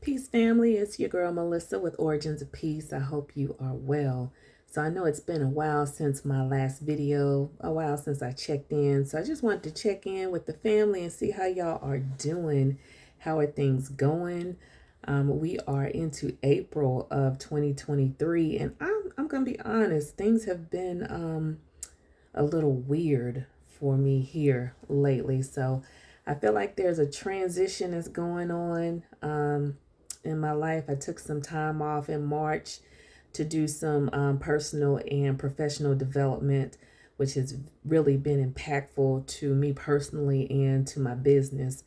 Peace family, it's your girl Melissa with Origins of Peace. I hope you are well. So I know it's been a while since my last video, a while since I checked in. So I just wanted to check in with the family and see how y'all are doing. How are things going? We are into April of 2023, and I'm gonna be honest, things have been a little weird for me here lately. So I feel like there's a transition that's going on in my life. I took some time off in March to do some personal and professional development, which has really been impactful to me personally and to my business.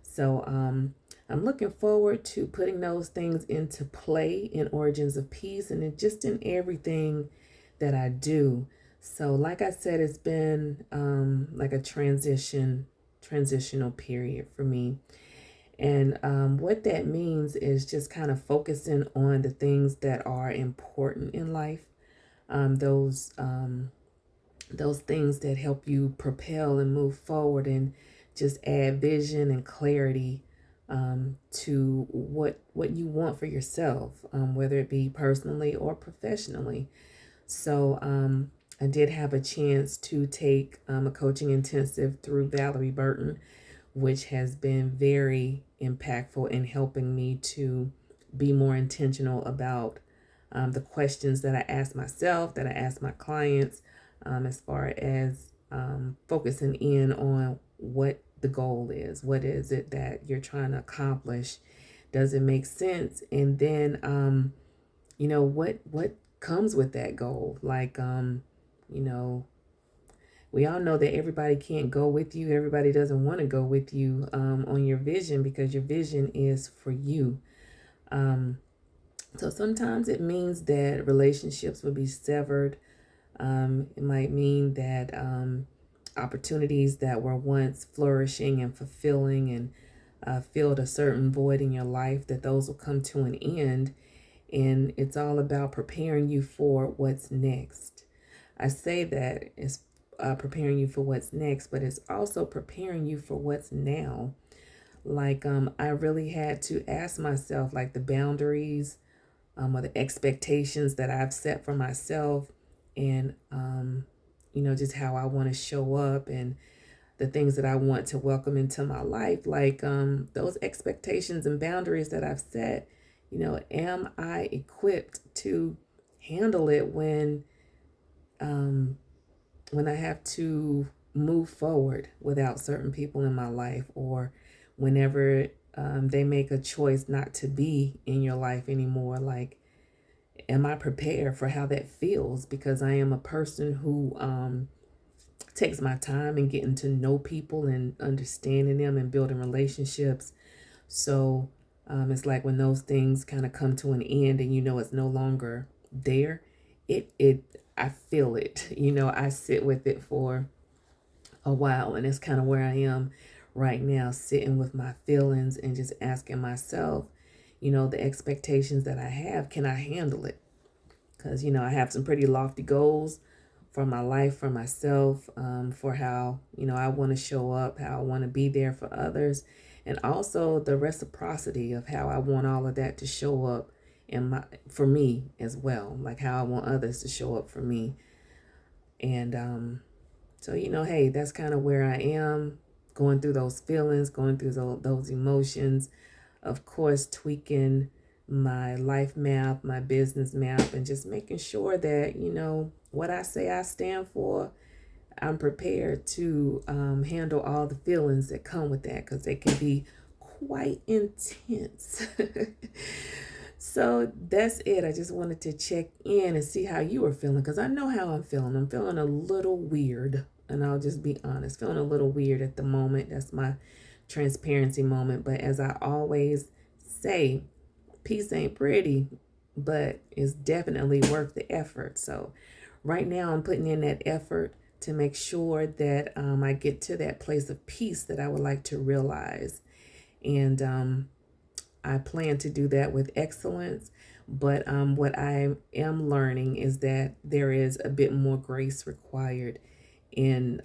So I'm looking forward to putting those things into play in Origins of Peace and just in everything that I do. So, like I said, it's been like a transitional period for me. And what that means is just kind of focusing on the things that are important in life, um, those um, those things that help you propel and move forward, and just add vision and clarity to what you want for yourself, whether it be personally or professionally. So I did have a chance to take a coaching intensive through Valerie Burton, which has been very impactful in helping me to be more intentional about the questions that I ask myself, that I ask my clients, as far as focusing in on what the goal is. What is it that you're trying to accomplish? Does it make sense? And then, what comes with that goal? Like, you know, we all know that everybody can't go with you. Everybody doesn't want to go with you on your vision, because your vision is for you. Um, so sometimes it means that relationships will be severed. It might mean that opportunities that were once flourishing and fulfilling and filled a certain void in your life, that those will come to an end. And it's all about preparing you for what's next. I say that it's preparing you for what's next, but it's also preparing you for what's now. Like, I really had to ask myself, like, the boundaries or the expectations that I've set for myself, and, just how I want to show up, and the things that I want to welcome into my life. Like, those expectations and boundaries that I've set, am I equipped to handle it um, when I have to move forward without certain people in my life, or whenever they make a choice not to be in your life anymore? Like, am I prepared for how that feels? Because I am a person who takes my time in getting to know people and understanding them and building relationships. So it's like when those things kind of come to an end and it's no longer there, it I feel it. I sit with it for a while, and it's kind of where I am right now, sitting with my feelings and just asking myself, the expectations that I have, can I handle it? Because I have some pretty lofty goals for my life, for myself, for how I want to show up, how I want to be there for others, and also the reciprocity of how I want all of that to show up for me as well, like how I want others to show up for me. And so hey, that's kind of where I am, going through those feelings, going through those emotions, of course, tweaking my life map, my business map, and just making sure that, what I say I stand for, I'm prepared to handle all the feelings that come with that, because they can be quite intense. So that's it. I just wanted to check in and see how you were feeling, because I know how I'm feeling. I'm feeling a little weird, and I'll just be honest, feeling a little weird at the moment. That's my transparency moment. But as I always say, peace ain't pretty, but it's definitely worth the effort. So right now I'm putting in that effort to make sure that I get to that place of peace that I would like to realize. And I plan to do that with excellence. But what I am learning is that there is a bit more grace required in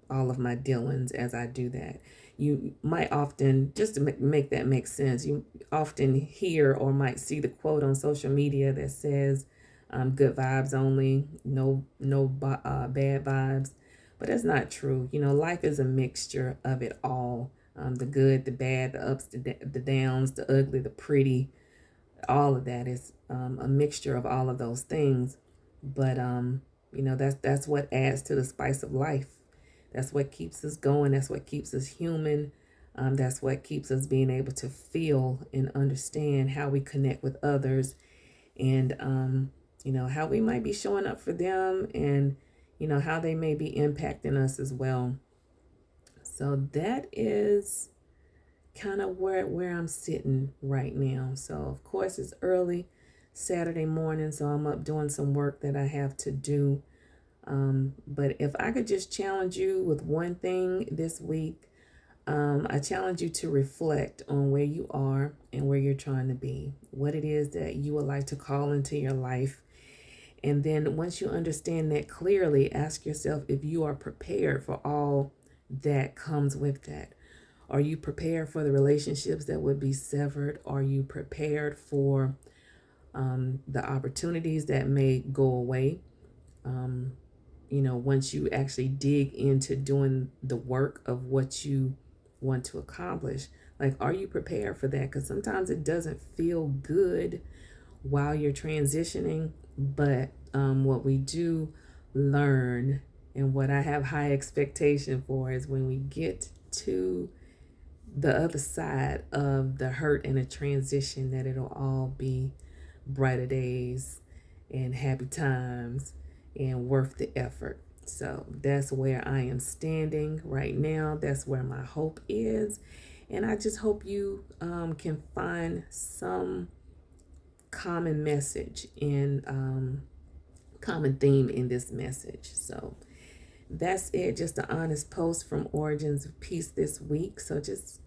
all of my dealings as I do that. You might often, just to make that make sense, you often hear or might see the quote on social media that says, good vibes only, bad vibes. But that's not true. You know, life is a mixture of it all. The good, the bad, the ups, the downs, the ugly, the pretty, all of that is a mixture of all of those things. But you know, that's what adds to the spice of life. That's what keeps us going. That's what keeps us human. That's what keeps us being able to feel and understand how we connect with others, and you know, how we might be showing up for them, and you know, how they may be impacting us as well. So that is kind of where I'm sitting right now. So of course it's early Saturday morning, so I'm up doing some work that I have to do. But if I could just challenge you with one thing this week, I challenge you to reflect on where you are and where you're trying to be, what it is that you would like to call into your life. And then once you understand that clearly, ask yourself if you are prepared for all that comes with that. Are you prepared for the relationships that would be severed? Are you prepared for the opportunities that may go away? You know, once you actually dig into doing the work of what you want to accomplish, like, are you prepared for that? Because sometimes it doesn't feel good while you're transitioning, but what we do learn, and what I have high expectation for, is when we get to the other side of the hurt and the transition, that it'll all be brighter days and happy times and worth the effort. So that's where I am standing right now. That's where my hope is. And I just hope you can find some common message and common theme in this message. So that's it. Just an honest post from Origins of Peace this week. So just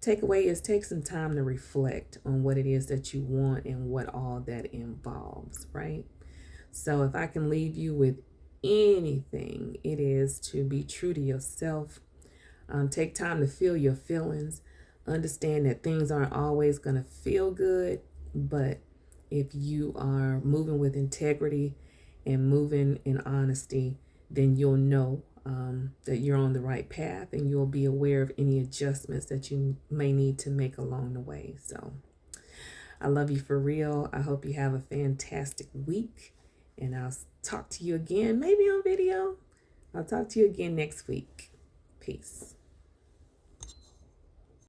takeaway is take some time to reflect on what it is that you want and what all that involves, right? So if I can leave you with anything, it is to be true to yourself. Take time to feel your feelings. Understand that things aren't always going to feel good, but if you are moving with integrity and moving in honesty, then you'll know that you're on the right path, and you'll be aware of any adjustments that you may need to make along the way. So I love you for real. I hope you have a fantastic week, and I'll talk to you again, maybe on video. I'll talk to you again next week. Peace.